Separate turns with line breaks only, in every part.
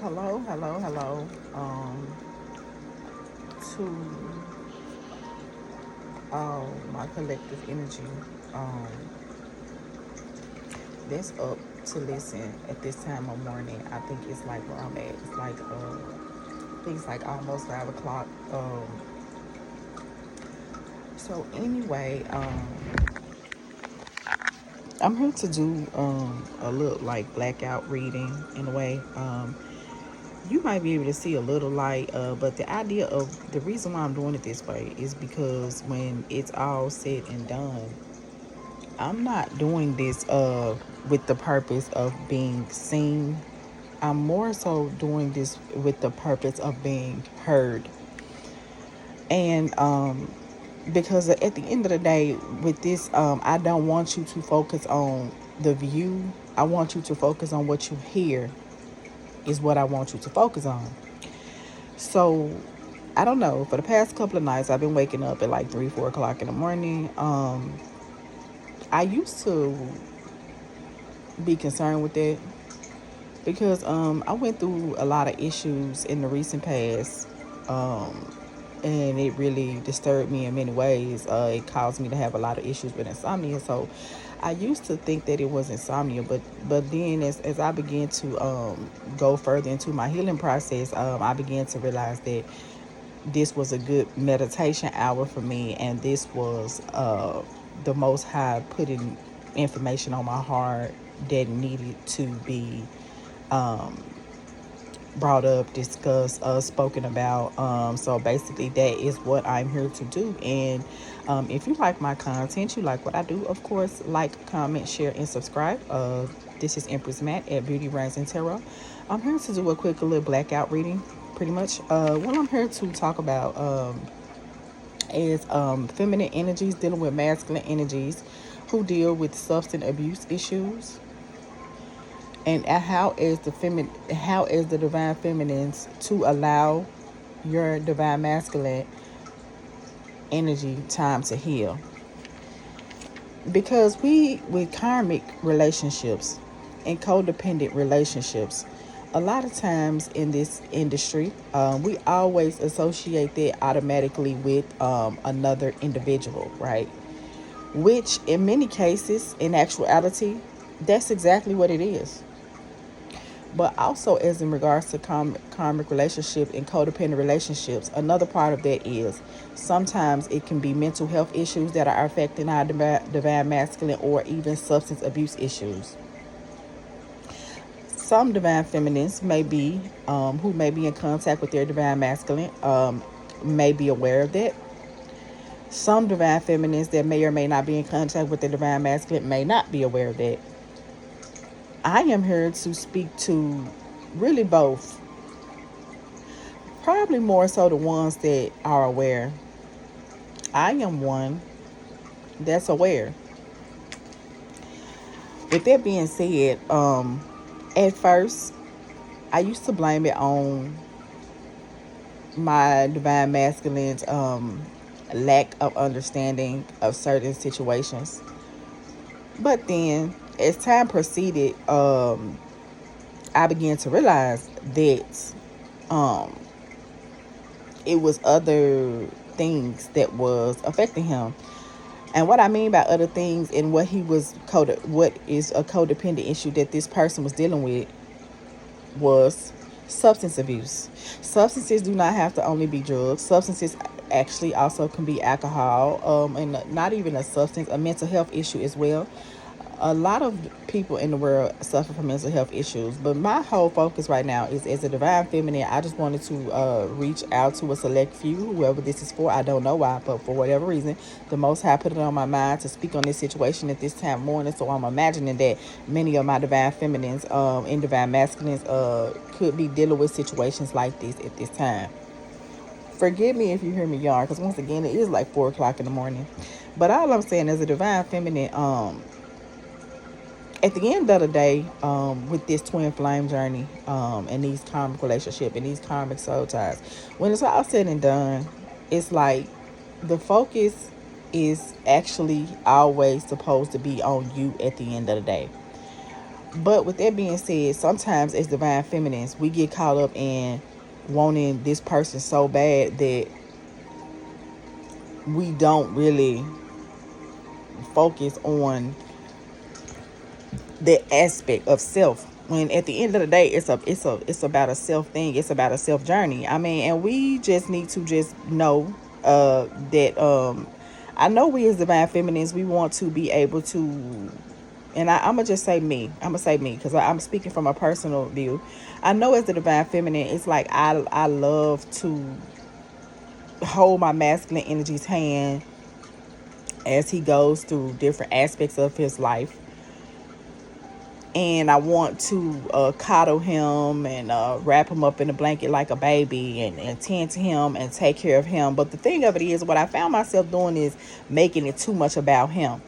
Hello. To my collective energy, um, that's up to listen at this time of morning. I think it's like where I'm at. It's like I think it's like almost 5 o'clock. So anyway, I'm here to do a little like blackout reading in a way. You might be able to see a little light, but the idea of the reason why I'm doing it this way is because when it's all said and done, I'm not doing this with the purpose of being seen. I'm more so doing this with the purpose of being heard. And because at the end of the day, with this, I don't want you to focus on the view. I want you to focus on what you hear, is what I want you to focus on. So I don't know. For the past couple of nights, I've been waking up at like 3, 4 o'clock in the morning. I used to be concerned with that because I went through a lot of issues in the recent past, and it really disturbed me in many ways. It caused me to have a lot of issues with insomnia. So I used to think that it was insomnia, but then as I began to go further into my healing process, I began to realize that this was a good meditation hour for me, and this was the Most High putting information on my heart that needed to be brought up, discussed, spoken about. So basically, that is what I'm here to do. And if you like my content, you like what I do, of course, like, comment, share, and subscribe. This is Empress Matt at Beauty Brands and Tarot. I'm here to do a quick little blackout reading, pretty much. What I'm here to talk about is feminine energies dealing with masculine energies who deal with substance abuse issues, and how is the divine feminines to allow your divine masculine energy time to heal. Because we, with karmic relationships and codependent relationships, a lot of times in this industry, we always associate that automatically with another individual, right? Which in many cases, in actuality, that's exactly what it is. But also, as in regards to karmic relationship and codependent relationships, another part of that is sometimes it can be mental health issues that are affecting our divine masculine, or even substance abuse issues. Some divine feminines may be, who may be in contact with their divine masculine, may be aware of that. Some divine feminines that may or may not be in contact with their divine masculine may not be aware of that. I am here to speak to really both. Probably more so the ones that are aware. I am one that's aware. With that being said, at first, I used to blame it on my divine masculine's lack of understanding of certain situations. But then, as time proceeded, I began to realize that um, it was other things that was affecting him. And what I mean by other things, and what he was what is a codependent issue that this person was dealing with, was substance abuse. Substances do not have to only be drugs. Substances actually also can be alcohol, and not even a substance, a mental health issue as well. A lot of people in the world suffer from mental health issues, but my whole focus right now is, as a divine feminine, I just wanted to reach out to a select few, whoever this is for. I don't know why, but for whatever reason, the Most High put it on my mind to speak on this situation at this time morning. So I'm imagining that many of my divine feminines and divine masculines could be dealing with situations like this at this time. Forgive me if you hear me yawn, because once again, it is like 4 o'clock in the morning. But all I'm saying, as a divine feminine, at the end of the day, with this twin flame journey, and these karmic relationship and these karmic soul ties, when it's all said and done, it's like the focus is actually always supposed to be on you at the end of the day. But with that being said, sometimes as divine feminines, we get caught up in wanting this person so bad that we don't really focus on that aspect of self. When at the end of the day, it's about a self thing. It's about a self journey. I mean, and we just need to just know that I know we as divine feminines, we want to be able to, and I'm gonna just say me. I'm gonna say me because I'm speaking from a personal view. I know as the divine feminine, it's like I love to hold my masculine energy's hand as he goes through different aspects of his life, and I want to coddle him and wrap him up in a blanket like a baby, and tend to him and take care of him. But the thing of it is, what I found myself doing is making it too much about him.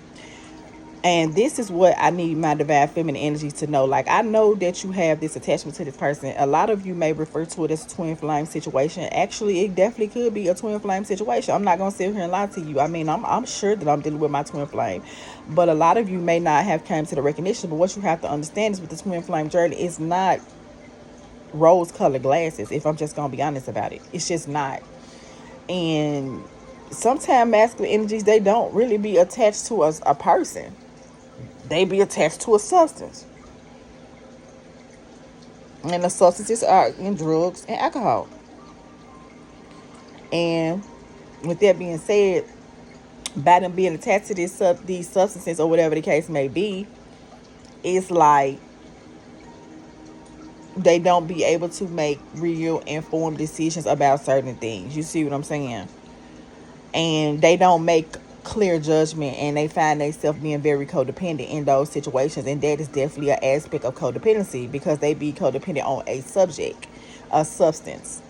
And this is what I need my divine feminine energy to know. Like, I know that you have this attachment to this person. A lot of you may refer to it as a twin flame situation. Actually, it definitely could be a twin flame situation. I'm not going to sit here and lie to you. I mean, I'm sure that I'm dealing with my twin flame. But a lot of you may not have come to the recognition. But what you have to understand is with the twin flame journey, it's not rose-colored glasses, if I'm just going to be honest about it. It's just not. And sometimes masculine energies, they don't really be attached to a person. They be attached to a substance. And the substances are in drugs and alcohol. And with that being said, by them being attached to these substances or whatever the case may be, it's like they don't be able to make real informed decisions about certain things. You see what I'm saying? And they don't make clear judgment, and they find themselves being very codependent in those situations. And that is definitely an aspect of codependency, because they be codependent on a subject, a substance.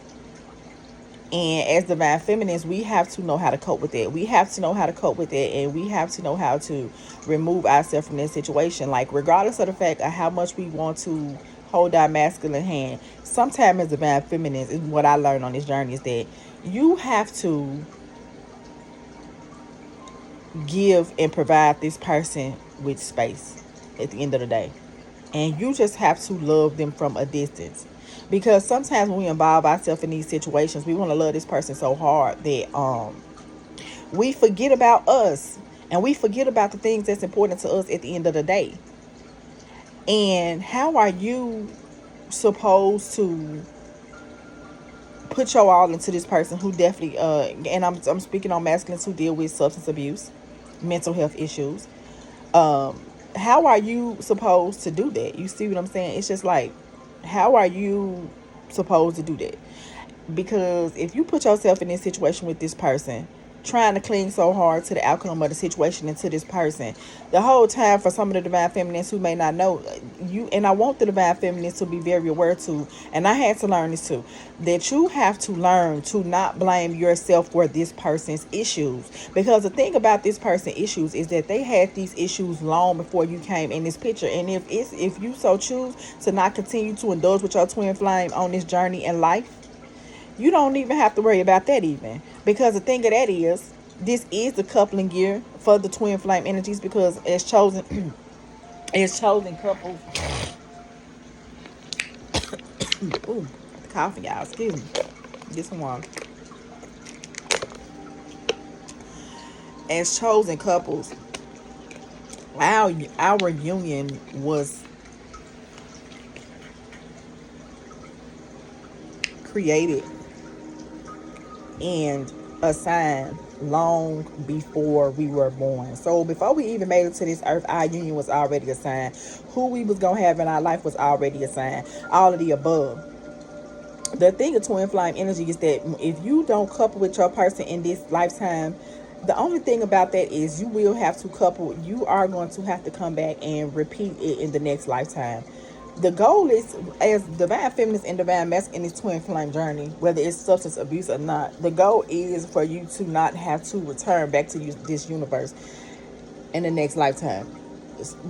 And as divine feminines, we have to know how to cope with it. We have to know how to cope with it, and we have to know how to remove ourselves from that situation. Like, regardless of the fact of how much we want to hold our masculine hand, sometimes as divine feminines, is what I learned on this journey, is that you have to give and provide this person with space at the end of the day. And you just have to love them from a distance. Because sometimes when we involve ourselves in these situations, we want to love this person so hard that we forget about us. And we forget about the things that's important to us at the end of the day. And how are you supposed to put your all into this person who definitely and I'm speaking on masculines who deal with substance abuse, mental health issues? How are you supposed to do that? You see what I'm saying? It's just like, how are you supposed to do that? Because if you put yourself in this situation with this person, trying to cling so hard to the outcome of the situation and to this person, the whole time, for some of the divine feminines who may not know you, and I want the divine feminines to be very aware too, and I had to learn this too, that you have to learn to not blame yourself for this person's issues. Because the thing about this person's issues is that they had these issues long before you came in this picture. And if you so choose to not continue to indulge with your twin flame on this journey in life, you don't even have to worry about that even. Because the thing of that is, this is the coupling year for the twin flame energies, because as chosen as chosen couples. Ooh, coughing, y'all. Excuse me. Get some water. As chosen couples, our union was created and assigned long before we were born. So before we even made it to this earth, our union was already assigned. Who we was gonna have in our life was already assigned. All of the above. The thing of twin flame energy is that if you don't couple with your person in this lifetime, the only thing about that is you will have to couple. You are going to have to come back and repeat it in the next lifetime. The goal is, as divine feminines and divine masculine in this twin flame journey, whether it's substance abuse or not, the goal is for you to not have to return back to this universe in the next lifetime.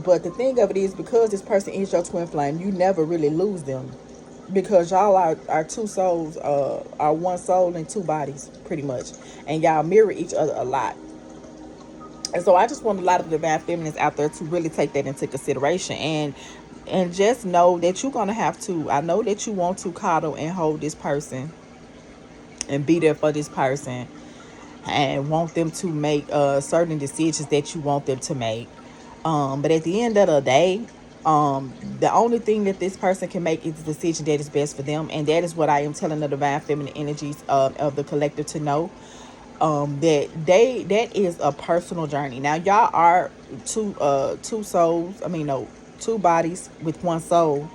But the thing of it is, because this person is your twin flame, you never really lose them, because y'all are two souls, are one soul and two bodies, pretty much, and y'all mirror each other a lot. And so I just want a lot of divine feminines out there to really take that into consideration. And And just know that you're going to have to, I know that you want to coddle and hold this person and be there for this person and want them to make certain decisions that you want them to make. But at the end of the day, the only thing that this person can make is the decision that is best for them. And that is what I am telling the divine feminine energies of the collective to know. That is a personal journey. Now y'all are two souls. I mean, no, two bodies with one soul.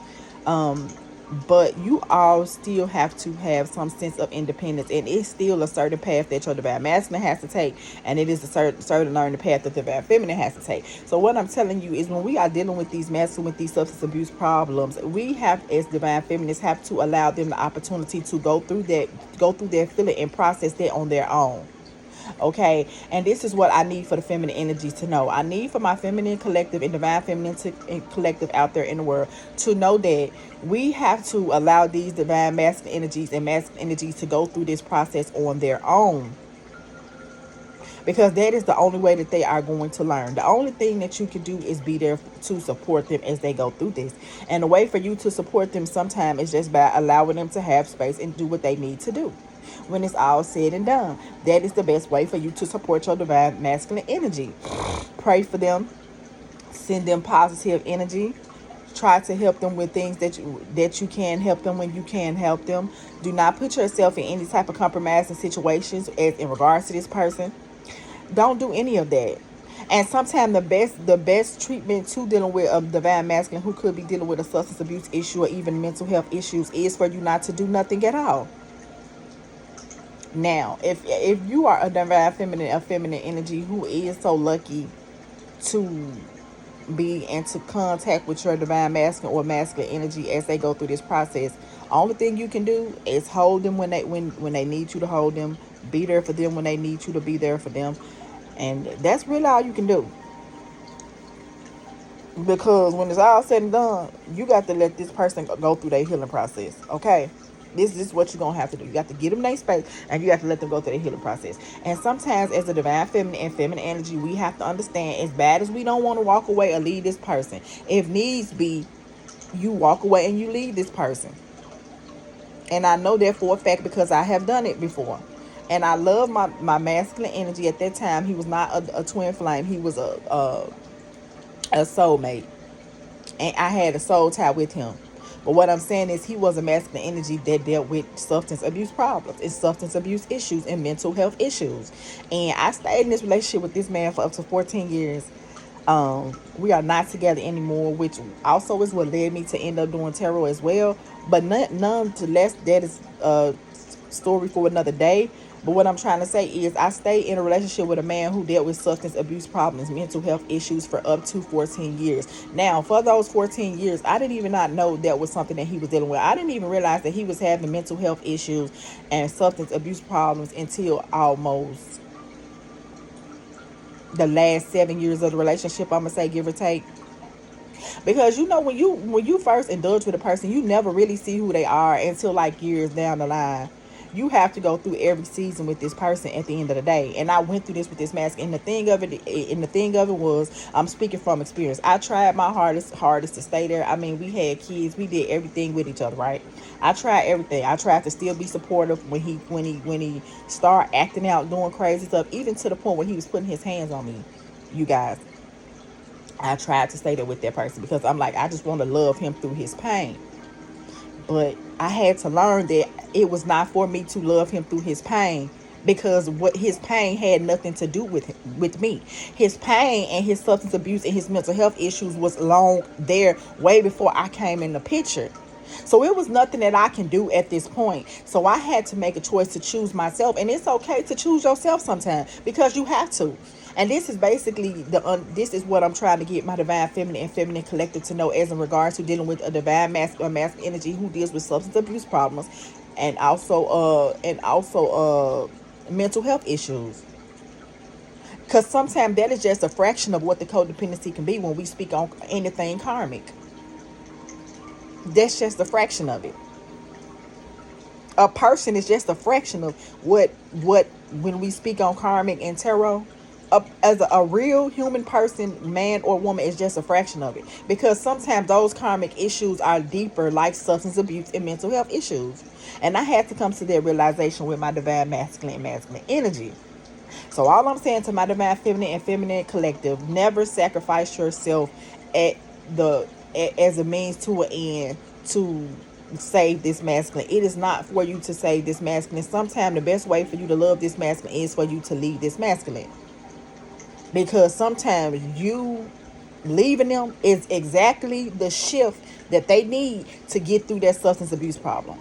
But you all still have to have some sense of independence, and it's still a certain path that your divine masculine has to take, and it is a certain learning path that the divine feminine has to take. So what I'm telling you is, when we are dealing with these masculine, with these substance abuse problems, we have, as divine feminists, have to allow them the opportunity to go through their feeling and process that on their own. Okay, and this is what I need for the feminine energies to know. I need for my feminine collective and divine feminine collective out there in the world to know that we have to allow these divine masculine energies and masculine energies to go through this process on their own, because that is the only way that they are going to learn. The only thing that you can do is be there to support them as they go through this. And the way for you to support them sometimes is just by allowing them to have space and do what they need to do. When it's all said and done, that is the best way for you to support your divine masculine energy. Pray for them, send them positive energy, try to help them with things that you can help them when you can help them. Do not put yourself in any type of compromising situations as in regards to this person. Don't do any of that. And sometimes the best treatment to dealing with a divine masculine who could be dealing with a substance abuse issue or even mental health issues is for you not to do nothing at all. Now, if you are a divine feminine, a feminine energy who is so lucky to be into contact with your divine masculine or masculine energy as they go through this process, only thing you can do is hold them when they need you to hold them, be there for them when they need you to be there for them, and that's really all you can do. Because when it's all said and done, you got to let this person go through their healing process. Okay, this is what you're gonna have to do. You got to give them their space, and you have to let them go through their healing process. And sometimes, as a divine feminine and feminine energy, we have to understand, as bad as we don't want to walk away or leave this person, if needs be, you walk away and you leave this person. And I know that for a fact because I have done it before. And I love my masculine energy. At that time, he was not a twin flame. He was a soulmate, and I had a soul tie with him. But what I'm saying is, he was a masculine energy that dealt with substance abuse problems and substance abuse issues and mental health issues. And I stayed in this relationship with this man for up to 14 years. We are not together anymore, which also is what led me to end up doing tarot as well. But nonetheless, that is a story for another day. But what I'm trying to say is, I stayed in a relationship with a man who dealt with substance abuse problems, mental health issues for up to 14 years. Now, for those 14 years, I didn't even not know that was something that he was dealing with. I didn't even realize that he was having mental health issues and substance abuse problems until almost the last 7 years of the relationship, I'm gonna say, give or take. Because when you first indulge with a person, you never really see who they are until like years down the line. You have to go through every season with this person at the end of the day. And I went through this with this mask. And the thing of it was, I'm speaking from experience. I tried my hardest to stay there. I mean, we had kids, we did everything with each other, right? I tried everything. I tried to still be supportive when he started acting out, doing crazy stuff, even to the point where he was putting his hands on me. You guys, I tried to stay there with that person because I'm like, I just want to love him through his pain. But I had to learn that it was not for me to love him through his pain, because what his pain had nothing to do with me. His pain and his substance abuse and his mental health issues was long there way before I came in the picture. So it was nothing that I can do at this point. So I had to make a choice to choose myself. And it's okay to choose yourself sometimes, because you have to. And this is basically this is what I'm trying to get my divine feminine and feminine collective to know, as in regards to dealing with a divine masculine or masculine energy who deals with substance abuse problems and also mental health issues. Because sometimes that is just a fraction of what the codependency can be when we speak on anything karmic. That's just a fraction of it. A person is just a fraction of what when we speak on karmic and tarot. a real human person, man or woman, is just a fraction of it. Because sometimes those karmic issues are deeper, like substance abuse and mental health issues. And I had to come to that realization with my divine masculine and masculine energy. So all I'm saying to my divine feminine and feminine collective: never sacrifice yourself at the as a means to an end to save this masculine. It is not for you to save this masculine. Sometimes the best way for you to love this masculine is for you to leave this masculine. Because sometimes you leaving them is exactly the shift that they need to get through that substance abuse problem.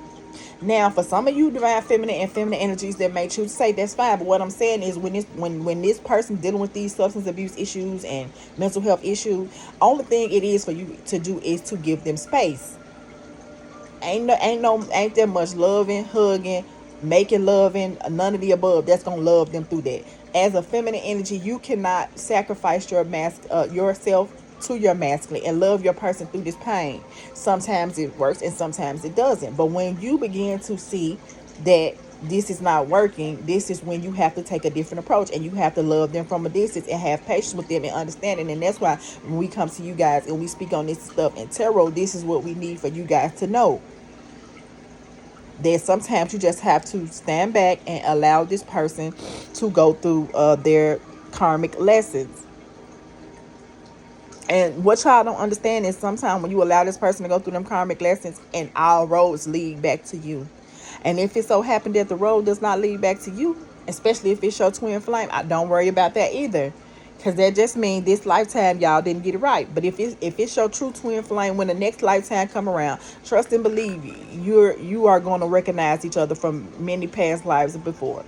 Now, for some of you divine feminine and feminine energies that may choose to say that's fine, but what I'm saying is when this person dealing with these substance abuse issues and mental health issues, only thing it is for you to do is to give them space. Ain't that much loving, hugging, making loving, none of the above that's gonna love them through that. As a feminine energy, you cannot sacrifice yourself to your masculine and love your person through this pain. Sometimes it works and sometimes it doesn't. But when you begin to see that this is not working, this is when you have to take a different approach, and you have to love them from a distance and have patience with them and understanding. And that's why when we come to you guys and we speak on this stuff in tarot, this is what we need for you guys to know, that sometimes you just have to stand back and allow this person to go through their karmic lessons. And what y'all don't understand is sometimes when you allow this person to go through them karmic lessons, and all roads lead back to you. And if it so happened that the road does not lead back to you, especially if it's your twin flame, I don't worry about that either. Because that just means this lifetime y'all didn't get it right. But if it's your true twin flame, when the next lifetime come around, trust and believe you are going to recognize each other from many past lives before.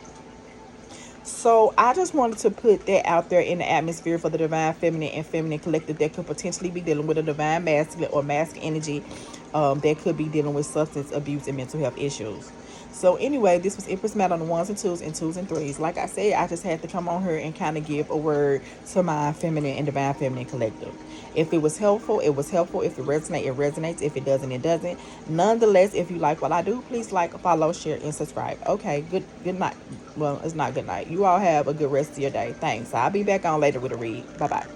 So I just wanted to put that out there in the atmosphere for the divine feminine and feminine collective that could potentially be dealing with a divine masculine or masculine energy that could be dealing with substance abuse and mental health issues. So anyway, this was Empress Matt on the ones and twos and threes. Like I said, I just had to come on here and kind of give a word to my feminine and divine feminine collective. If it was helpful, it was helpful. If it resonates, it resonates. If it doesn't, it doesn't. Nonetheless, if you like what I do, please like, follow, share, and subscribe. Okay, good night. Well, it's not good night. You all have a good rest of your day. Thanks. I'll be back on later with a read. Bye-bye.